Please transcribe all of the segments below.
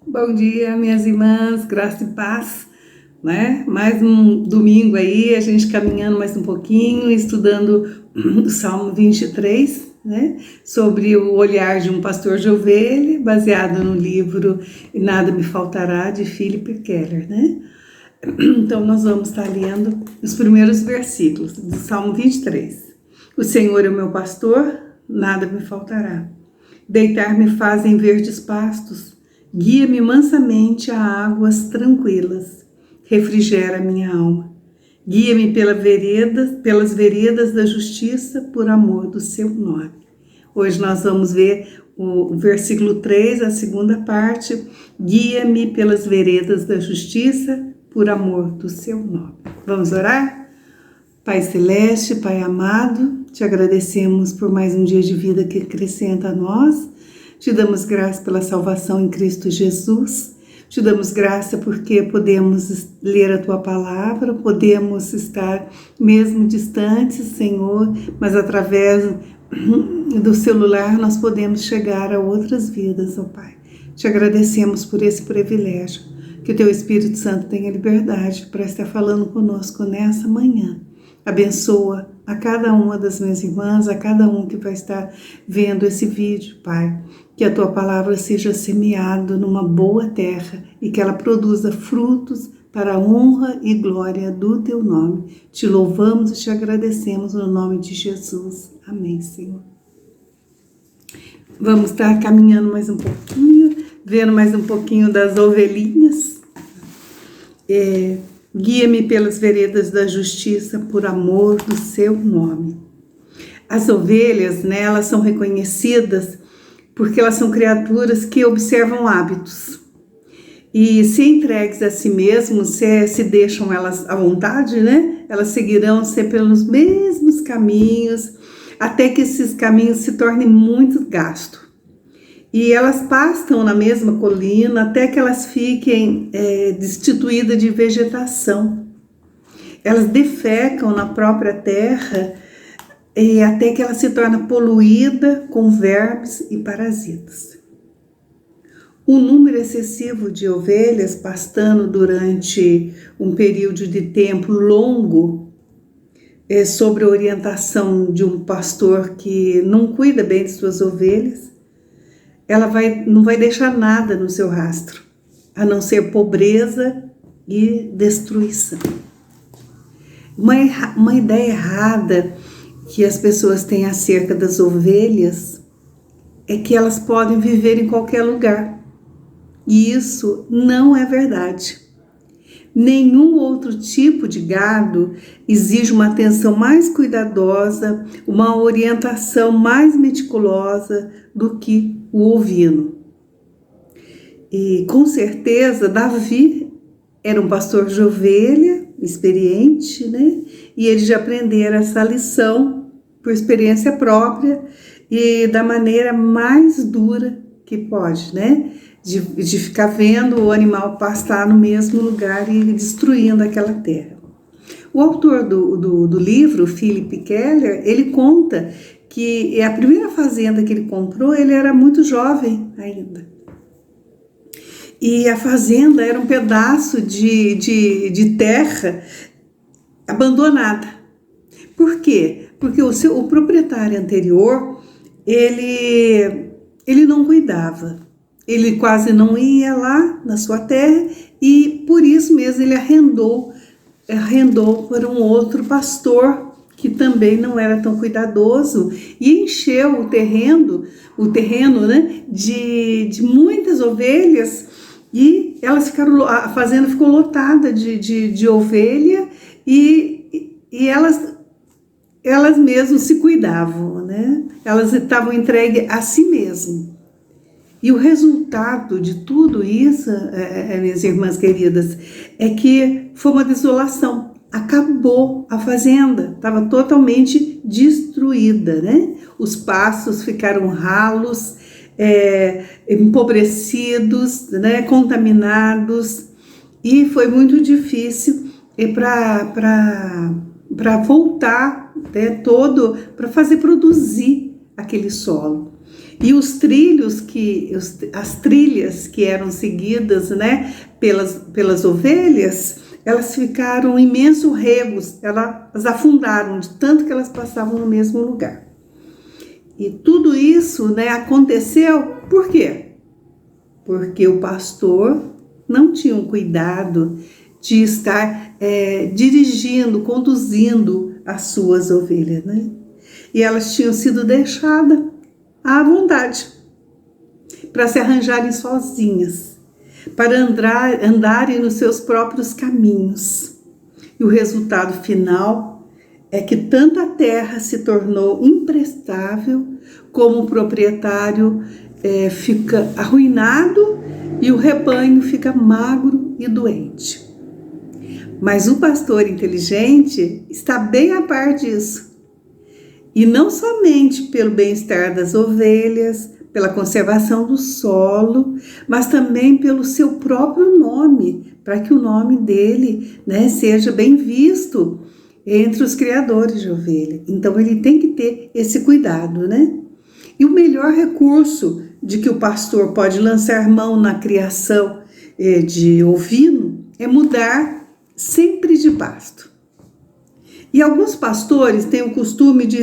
Bom dia, minhas irmãs, graça e paz, né? Mais um domingo aí, a gente caminhando mais um pouquinho, estudando o Salmo 23, né? Sobre o olhar de um pastor de ovelha, baseado no livro Nada Me Faltará, de Philip Keller, né? Então, nós vamos estar lendo os primeiros versículos do Salmo 23. O Senhor é o meu pastor, nada me faltará. Deitar-me faz em verdes pastos, guia-me mansamente a águas tranquilas, refrigera minha alma. Guia-me pelas veredas da justiça, por amor do seu nome. Hoje nós vamos ver o versículo 3, a segunda parte. Guia-me pelas veredas da justiça, por amor do seu nome. Vamos orar? Pai Celeste, Pai amado, te agradecemos por mais um dia de vida que acrescenta a nós. Te damos graça pela salvação em Cristo Jesus. Te damos graça porque podemos ler a Tua palavra, podemos estar mesmo distantes, Senhor, mas através do celular nós podemos chegar a outras vidas, ó Pai. Te agradecemos por esse privilégio. Que o Teu Espírito Santo tenha liberdade para estar falando conosco nessa manhã. Abençoa a cada uma das minhas irmãs, a cada um que vai estar vendo esse vídeo, Pai. Que a Tua palavra seja semeada numa boa terra e que ela produza frutos para a honra e glória do Teu nome. Te louvamos e te agradecemos no nome de Jesus. Amém, Senhor. Vamos estar caminhando mais um pouquinho, vendo mais um pouquinho das ovelhinhas. Guia-me pelas veredas da justiça, por amor do seu nome. As ovelhas, né, elas são reconhecidas porque elas são criaturas que observam hábitos. E se entregues a si mesmos, se deixam elas à vontade, né, elas seguirão pelos mesmos caminhos, até que esses caminhos se tornem muito gastos. E elas pastam na mesma colina até que elas fiquem destituídas de vegetação. Elas defecam na própria terra até que ela se torna poluída com vermes e parasitas. Um número excessivo de ovelhas pastando durante um período de tempo longo, sob a orientação de um pastor que não cuida bem de suas ovelhas, ela não vai deixar nada no seu rastro, a não ser pobreza e destruição. Uma ideia errada que as pessoas têm acerca das ovelhas é que elas podem viver em qualquer lugar. E isso não é verdade. Nenhum outro tipo de gado exige uma atenção mais cuidadosa, uma orientação mais meticulosa do que o ovino. E com certeza Davi era um pastor de ovelha, experiente, né? E ele já aprendera essa lição por experiência própria e da maneira mais dura que pode, né? De ficar vendo o animal pastar no mesmo lugar e destruindo aquela terra. O autor do livro, Philip Keller, ele conta que a primeira fazenda que ele comprou, ele era muito jovem ainda. E a fazenda era um pedaço de terra abandonada. Por quê? Porque o proprietário anterior, ele não cuidava. Ele quase não ia lá na sua terra e por isso mesmo ele arrendou para um outro pastor que também não era tão cuidadoso e encheu o terreno, né, de muitas ovelhas e a fazenda ficou lotada de ovelha e elas mesmas se cuidavam, né? Elas estavam entregues a si mesmas. E o resultado de tudo isso, minhas irmãs queridas, é que foi uma desolação. Acabou a fazenda, estava totalmente destruída, né? Os pastos ficaram ralos, empobrecidos, né? Contaminados, e foi muito difícil para voltar, né? Para fazer produzir aquele solo. E os trilhos as trilhas que eram seguidas, né, pelas ovelhas, elas ficaram imensos regos, elas afundaram de tanto que elas passavam no mesmo lugar. E tudo isso, né, aconteceu por quê? Porque o pastor não tinha um cuidado de estar dirigindo, conduzindo as suas ovelhas, né? E elas tinham sido deixadas à vontade, para se arranjarem sozinhas, para andarem nos seus próprios caminhos. E o resultado final é que tanto a terra se tornou imprestável, como o proprietário fica arruinado e o rebanho fica magro e doente. Mas o pastor inteligente está bem a par disso. E não somente pelo bem-estar das ovelhas, pela conservação do solo, mas também pelo seu próprio nome, para que o nome dele, né, seja bem visto entre os criadores de ovelha. Então ele tem que ter esse cuidado, né? E o melhor recurso de que o pastor pode lançar mão na criação de ovino é mudar sempre de pasto. E alguns pastores têm o costume de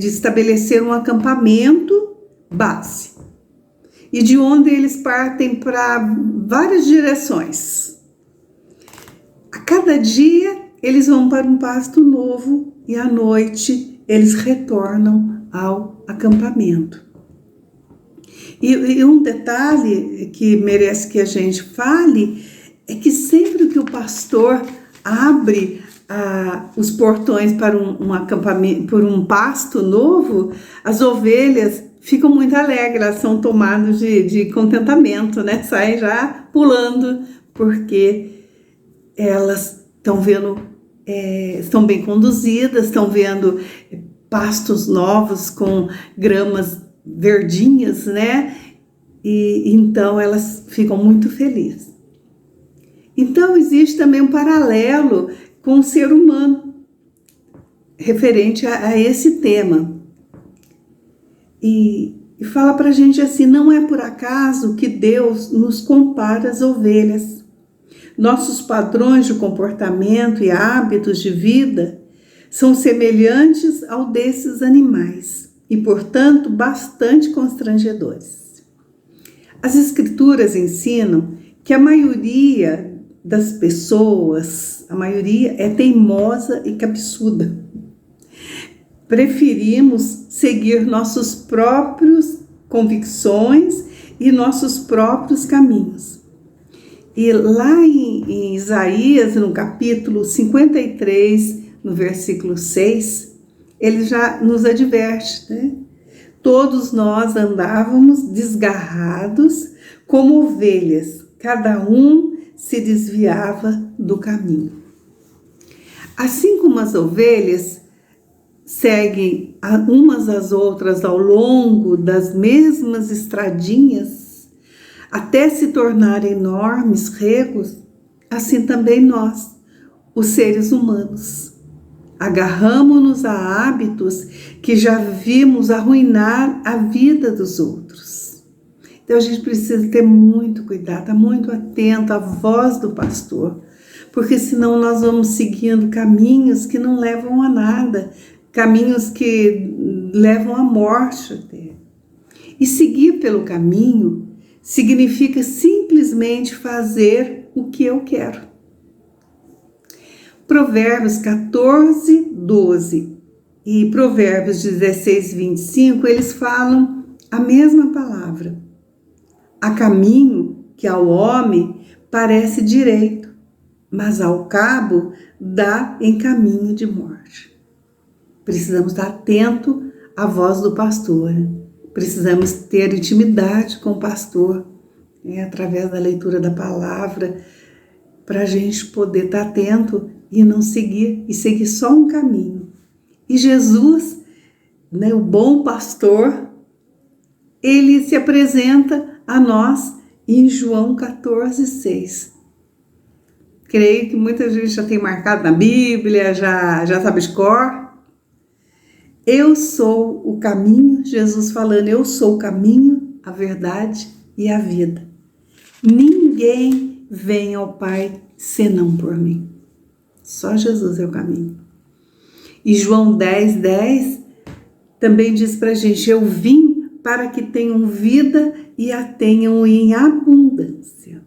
estabelecer um acampamento base, e de onde eles partem para várias direções. A cada dia eles vão para um pasto novo e à noite eles retornam ao acampamento. E um detalhe que merece que a gente fale é que sempre que o pastor abre os portões para um acampamento, por um pasto novo, as ovelhas ficam muito alegres, elas são tomadas de contentamento, né? Saem já pulando, porque elas estão vendo, estão bem conduzidas, estão vendo pastos novos com gramas verdinhas, né? E então elas ficam muito felizes. Então existe também um paralelo com o ser humano referente a esse tema. E fala pra gente assim: não é por acaso que Deus nos compara às ovelhas. Nossos padrões de comportamento e hábitos de vida são semelhantes ao desses animais e, portanto, bastante constrangedores. As Escrituras ensinam que a maioria das pessoas, a maioria é teimosa e cabeçuda. Preferimos seguir nossos próprios convicções e nossos próprios caminhos. E lá em Isaías, no capítulo 53, no versículo 6, ele já nos adverte, né? Todos nós andávamos desgarrados como ovelhas, cada um se desviava do caminho. Assim como as ovelhas seguem umas às outras ao longo das mesmas estradinhas, até se tornarem enormes regos, assim também nós, os seres humanos, agarramo-nos a hábitos que já vimos arruinar a vida dos outros. Então a gente precisa ter muito cuidado, estar muito atento à voz do pastor, porque senão nós vamos seguindo caminhos que não levam a nada, caminhos que levam à morte até. E seguir pelo caminho significa simplesmente fazer o que eu quero. Provérbios 14, 12 e Provérbios 16, 25, eles falam a mesma palavra. Há caminho que ao homem parece direito, mas ao cabo dá em caminho de morte. Precisamos estar atento à voz do pastor. Precisamos ter intimidade com o pastor, através da leitura da palavra, para a gente poder estar atento e não seguir, e seguir só um caminho. E Jesus, né, o bom pastor, ele se apresenta a nós em João 14, 6. Creio que muita gente já tem marcado na Bíblia, já sabe de cor. Eu sou o caminho, Jesus falando, eu sou o caminho, a verdade e a vida. Ninguém vem ao Pai senão por mim. Só Jesus é o caminho. E João 10:10 também diz pra gente, eu vim para que tenham vida e a tenham em abundância.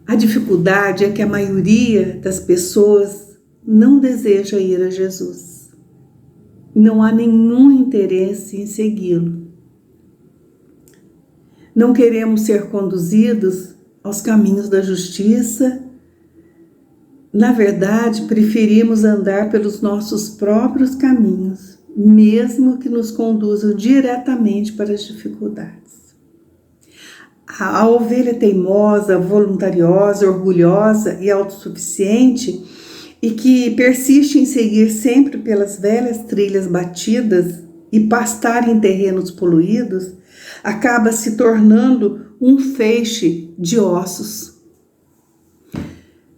A dificuldade é que a maioria das pessoas não deseja ir a Jesus. Não há nenhum interesse em segui-lo. Não queremos ser conduzidos aos caminhos da justiça. Na verdade, preferimos andar pelos nossos próprios caminhos, mesmo que nos conduzam diretamente para as dificuldades. A ovelha teimosa, voluntariosa, orgulhosa e autossuficiente e que persiste em seguir sempre pelas velhas trilhas batidas e pastar em terrenos poluídos, acaba se tornando um feixe de ossos.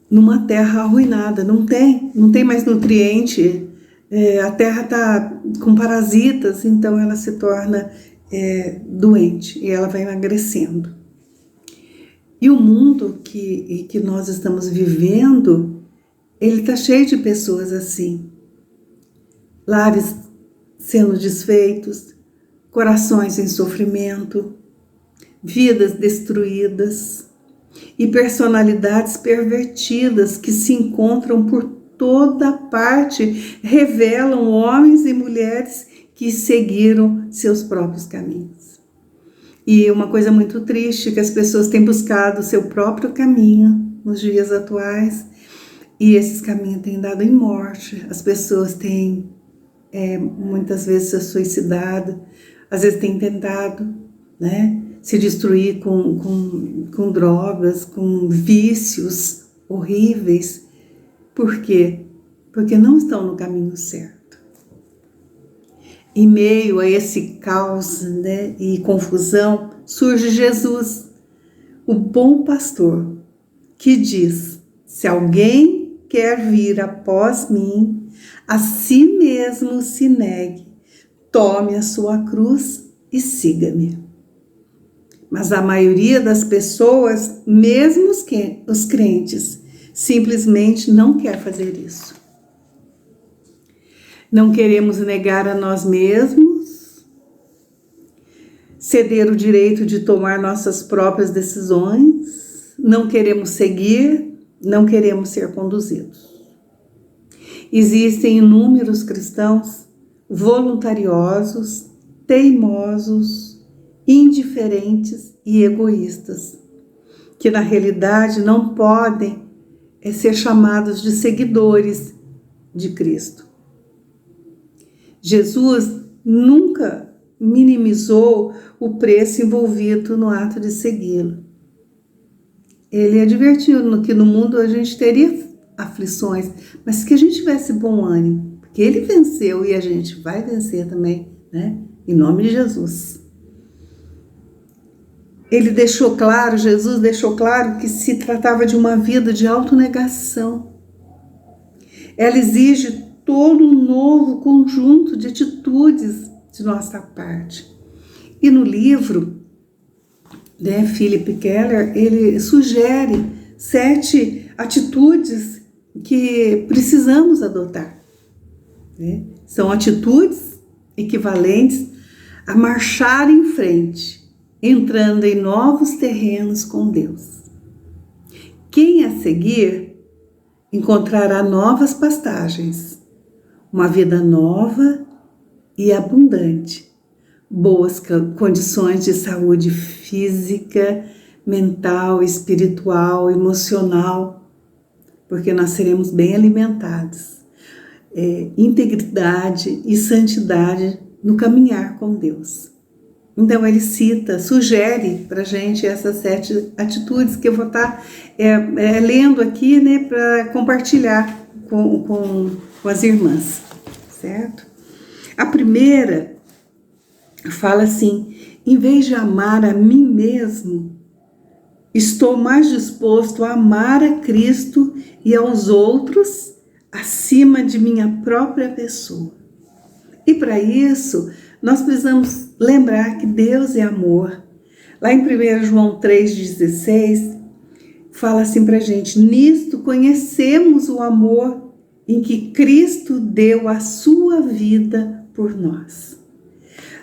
Numa terra arruinada, não tem mais nutriente, a terra está com parasitas, então ela se torna doente e ela vai emagrecendo. E o mundo que nós estamos vivendo, ele está cheio de pessoas assim. Lares sendo desfeitos, corações em sofrimento, vidas destruídas e personalidades pervertidas que se encontram por toda parte, revelam homens e mulheres que seguiram seus próprios caminhos. E uma coisa muito triste é que as pessoas têm buscado o seu próprio caminho nos dias atuais e esses caminhos têm dado em morte. As pessoas têm muitas vezes se suicidado, às vezes têm tentado, se destruir com drogas, com vícios horríveis. Por quê? Porque não estão no caminho certo. Em meio a esse caos, e confusão, surge Jesus, o bom pastor, que diz, se alguém quer vir após mim, a si mesmo se negue, tome a sua cruz e siga-me. Mas a maioria das pessoas, mesmo os crentes, simplesmente não quer fazer isso. Não queremos negar a nós mesmos, ceder o direito de tomar nossas próprias decisões, não queremos seguir, não queremos ser conduzidos. Existem inúmeros cristãos voluntariosos, teimosos, indiferentes e egoístas, que na realidade não podem ser chamados de seguidores de Cristo. Jesus nunca minimizou o preço envolvido no ato de segui-lo. Ele advertiu que no mundo a gente teria aflições, mas que a gente tivesse bom ânimo, porque ele venceu e a gente vai vencer também, em nome de Jesus. Jesus deixou claro que se tratava de uma vida de autonegação. Ela exige todo um novo conjunto de atitudes de nossa parte. E no livro, Philip Keller, ele sugere 7 atitudes que precisamos adotar. São atitudes equivalentes a marchar em frente, entrando em novos terrenos com Deus. Quem a seguir encontrará novas pastagens, uma vida nova e abundante, boas condições de saúde física, mental, espiritual, emocional, porque nós seremos bem alimentados, integridade e santidade no caminhar com Deus. Então ele sugere para a gente essas 7 atitudes que eu vou estar lendo aqui, para compartilhar com as irmãs, certo? A primeira fala assim, em vez de amar a mim mesmo, estou mais disposto a amar a Cristo e aos outros acima de minha própria pessoa. E para isso, nós precisamos lembrar que Deus é amor. Lá em 1 João 3,16, fala assim para a gente: nisto conhecemos o amor em que Cristo deu a sua vida por nós.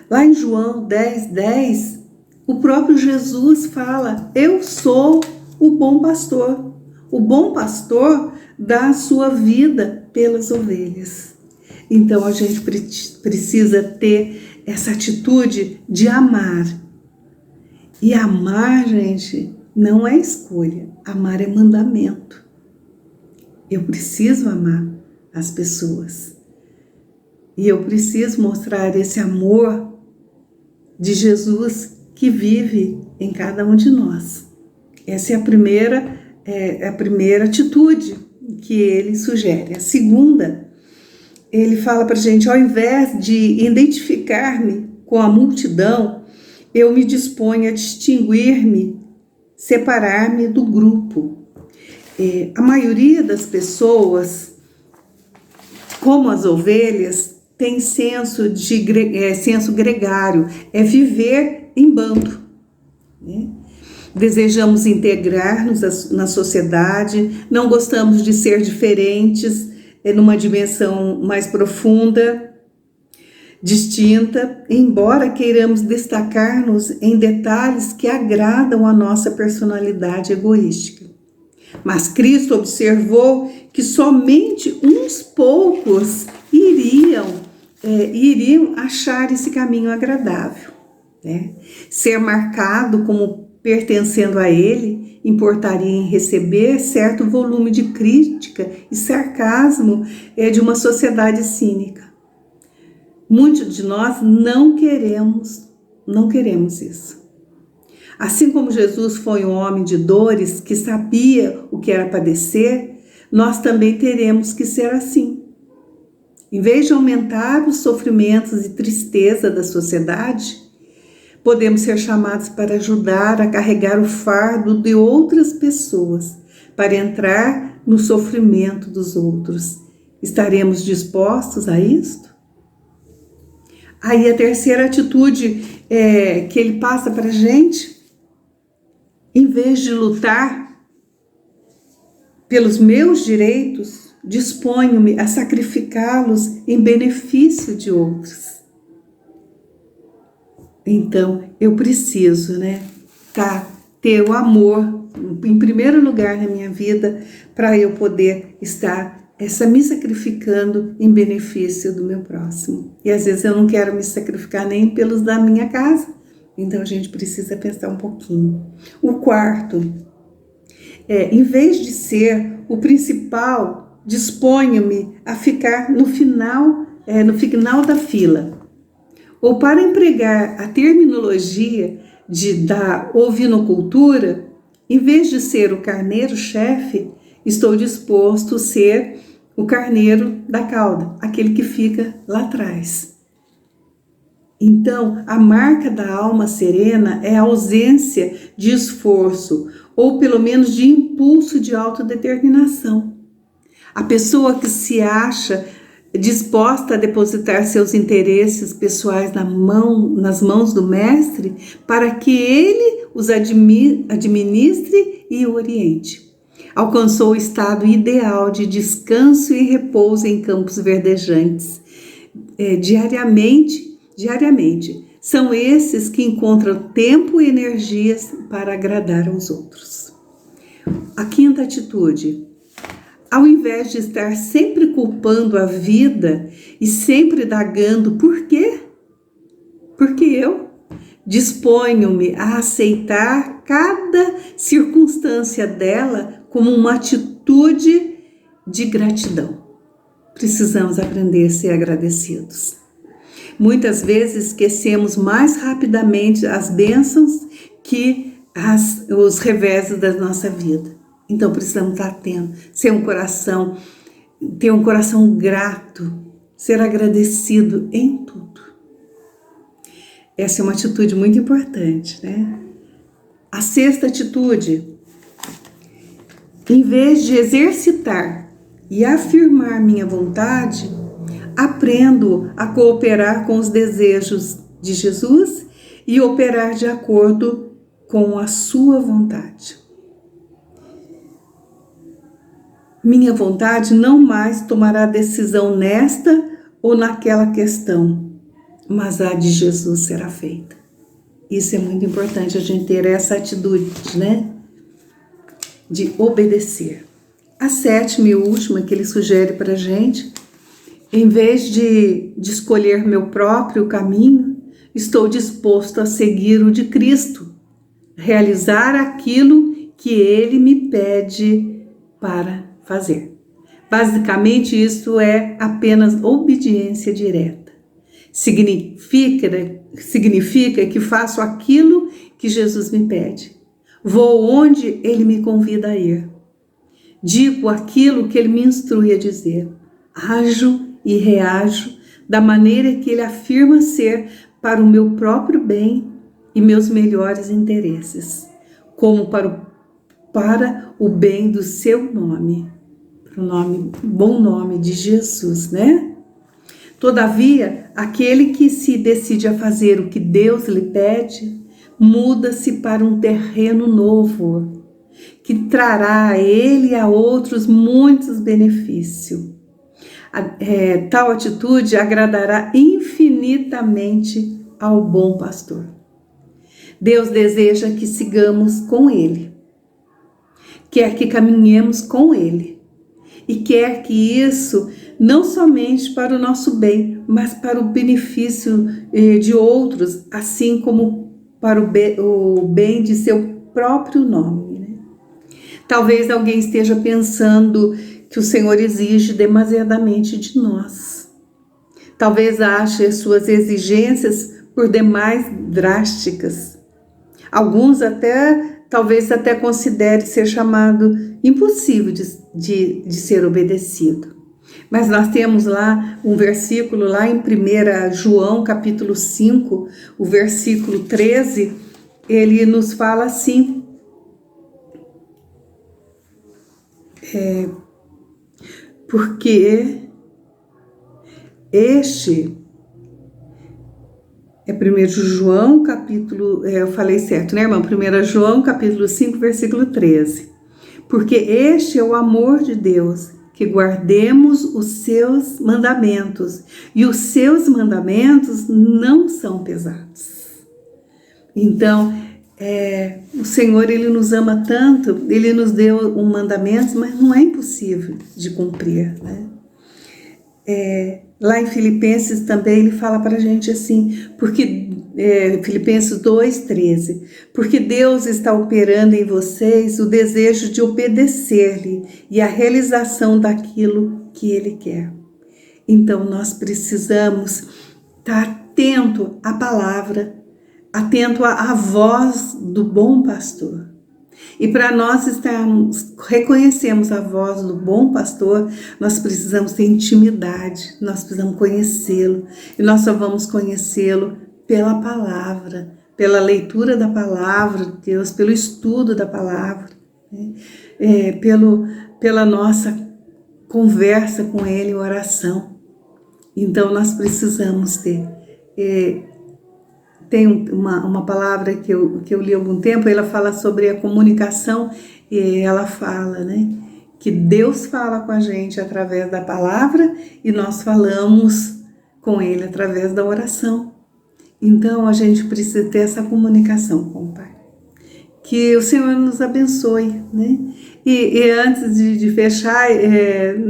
Lá em João 10,10, o próprio Jesus fala: eu sou o bom pastor. O bom pastor dá a sua vida pelas ovelhas. Então a gente precisa ter essa atitude de amar. E amar, gente, não é escolha. Amar é mandamento. Eu preciso amar as pessoas. E eu preciso mostrar esse amor de Jesus que vive em cada um de nós. Essa é a primeira atitude que ele sugere. A segunda, ele fala para a gente: ao invés de identificar-me com a multidão, eu me disponho a distinguir-me, separar-me do grupo. A maioria das pessoas, como as ovelhas, tem senso gregário, é viver em bando, né? Desejamos integrar-nos na sociedade, não gostamos de ser diferentes, numa dimensão mais profunda, distinta, embora queiramos destacar-nos em detalhes que agradam a nossa personalidade egoística. Mas Cristo observou que somente uns poucos iriam achar esse caminho agradável, né? Ser marcado como pertencendo a Ele importaria em receber certo volume de crítica e sarcasmo de uma sociedade cínica. Muitos de nós não queremos isso. Assim como Jesus foi um homem de dores que sabia o que era padecer, nós também teremos que ser assim. Em vez de aumentar os sofrimentos e tristeza da sociedade, podemos ser chamados para ajudar a carregar o fardo de outras pessoas, para entrar no sofrimento dos outros. Estaremos dispostos a isto? Aí a terceira atitude que ele passa para a gente: em vez de lutar pelos meus direitos, disponho-me a sacrificá-los em benefício de outros. Então, eu preciso, ter o amor em primeiro lugar na minha vida, para eu poder estar me sacrificando em benefício do meu próximo. E às vezes eu não quero me sacrificar nem pelos da minha casa, então a gente precisa pensar um pouquinho. O quarto, em vez de ser o principal, disponho-me a ficar no final da fila. Ou, para empregar a terminologia da ovinocultura, em vez de ser o carneiro-chefe, estou disposto a ser o carneiro da cauda, aquele que fica lá atrás. Então, a marca da alma serena é a ausência de esforço, ou pelo menos de impulso de autodeterminação. A pessoa que se acha disposta a depositar seus interesses pessoais nas mãos do mestre, para que ele os administre e oriente. Alcançou o estado ideal de descanso e repouso em campos verdejantes. Diariamente, são esses que encontram tempo e energias para agradar aos outros. A quinta atitude: ao invés de estar sempre culpando a vida e sempre indagando por quê? Porque eu disponho-me a aceitar cada circunstância dela como uma atitude de gratidão. Precisamos aprender a ser agradecidos. Muitas vezes esquecemos mais rapidamente as bênçãos que os reveses da nossa vida. Então precisamos estar atentos, ter um coração grato, ser agradecido em tudo. Essa é uma atitude muito importante, né? A sexta atitude: em vez de exercitar e afirmar minha vontade, aprendo a cooperar com os desejos de Jesus e operar de acordo com a sua vontade. Minha vontade não mais tomará decisão nesta ou naquela questão, mas a de Jesus será feita. Isso é muito importante, a gente ter essa atitude, né? De obedecer. A sétima e última que ele sugere para a gente, em vez de escolher meu próprio caminho, estou disposto a seguir o de Cristo, realizar aquilo que ele me pede para fazer. Basicamente, isso é apenas obediência direta. Significa que faço aquilo que Jesus me pede. Vou onde ele me convida a ir. Digo aquilo que ele me instrui a dizer. Ajo e reajo da maneira que ele afirma ser para o meu próprio bem e meus melhores interesses, como para o bem do seu nome, para o bom nome de Jesus, né? Todavia, aquele que se decide a fazer o que Deus lhe pede, muda-se para um terreno novo, que trará a ele e a outros muitos benefícios. Tal atitude agradará infinitamente ao bom pastor. Deus deseja que sigamos com ele, quer que caminhemos com ele, e quer que isso não somente para o nosso bem, mas para o benefício de outros, assim como para o bem de seu próprio nome, né? Talvez alguém esteja pensando que o Senhor exige demasiadamente de nós. Talvez ache as suas exigências por demais drásticas. Alguns talvez até considere ser chamado impossível de ser obedecido. Mas nós temos lá um versículo lá em 1 João capítulo 5, o versículo 13, ele nos fala assim, porque este é 1 João capítulo, eu falei certo, né, irmão? 1 João capítulo 5, versículo 13. Porque este é o amor de Deus, que guardemos os seus mandamentos, e os seus mandamentos não são pesados. Então, o Senhor, ele nos ama tanto, ele nos deu um mandamento, mas não é impossível de cumprir, né? Lá em Filipenses também ele fala para a gente assim, porque Filipenses 2:13, porque Deus está operando em vocês o desejo de obedecer-lhe e a realização daquilo que ele quer. Então nós precisamos estar atento à palavra, atento à voz do bom pastor. E para nós reconhecermos a voz do bom pastor, nós precisamos ter intimidade, nós precisamos conhecê-lo. E nós só vamos conhecê-lo pela palavra, pela leitura da palavra de Deus, pelo estudo da palavra, né? Pela nossa conversa com ele em oração. Então nós precisamos ter... Tem uma palavra que eu li há algum tempo, ela fala sobre a comunicação, e ela fala, né, que Deus fala com a gente através da palavra e nós falamos com ele através da oração. Então a gente precisa ter essa comunicação com o Pai. Que o Senhor nos abençoe, né? E antes de fechar,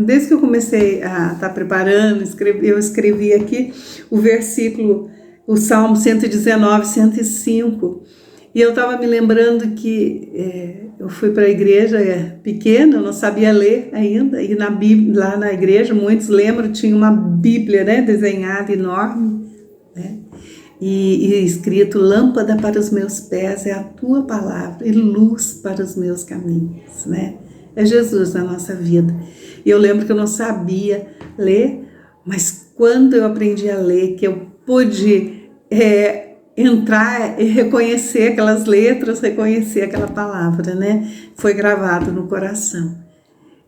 desde que eu comecei a estar preparando, eu escrevi aqui o versículo, o Salmo 119, 105, e eu estava me lembrando que eu fui para a igreja pequena, eu não sabia ler ainda, e lá na igreja, muitos lembram, tinha uma Bíblia, né, desenhada enorme, né, e escrito, lâmpada para os meus pés é a tua palavra, e luz para os meus caminhos, né, é Jesus na nossa vida. E eu lembro que eu não sabia ler, mas quando eu aprendi a ler, que eu pude entrar e reconhecer aquelas letras, reconhecer aquela palavra, né? Foi gravado no coração.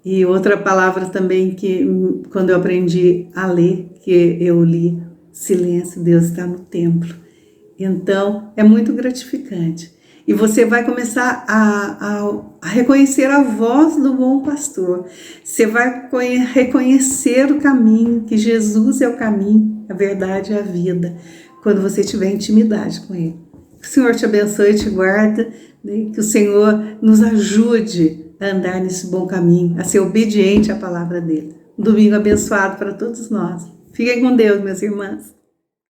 E outra palavra também que quando eu aprendi a ler, que eu li, silêncio, Deus está no templo. Então, é muito gratificante. E você vai começar a reconhecer a voz do bom pastor. Você vai reconhecer o caminho, que Jesus é o caminho, a verdade e a vida, quando você tiver intimidade com Ele. Que o Senhor te abençoe e te guarde, né? Que o Senhor nos ajude a andar nesse bom caminho, a ser obediente à palavra dele. Um domingo abençoado para todos nós. Fiquem com Deus, meus irmãos.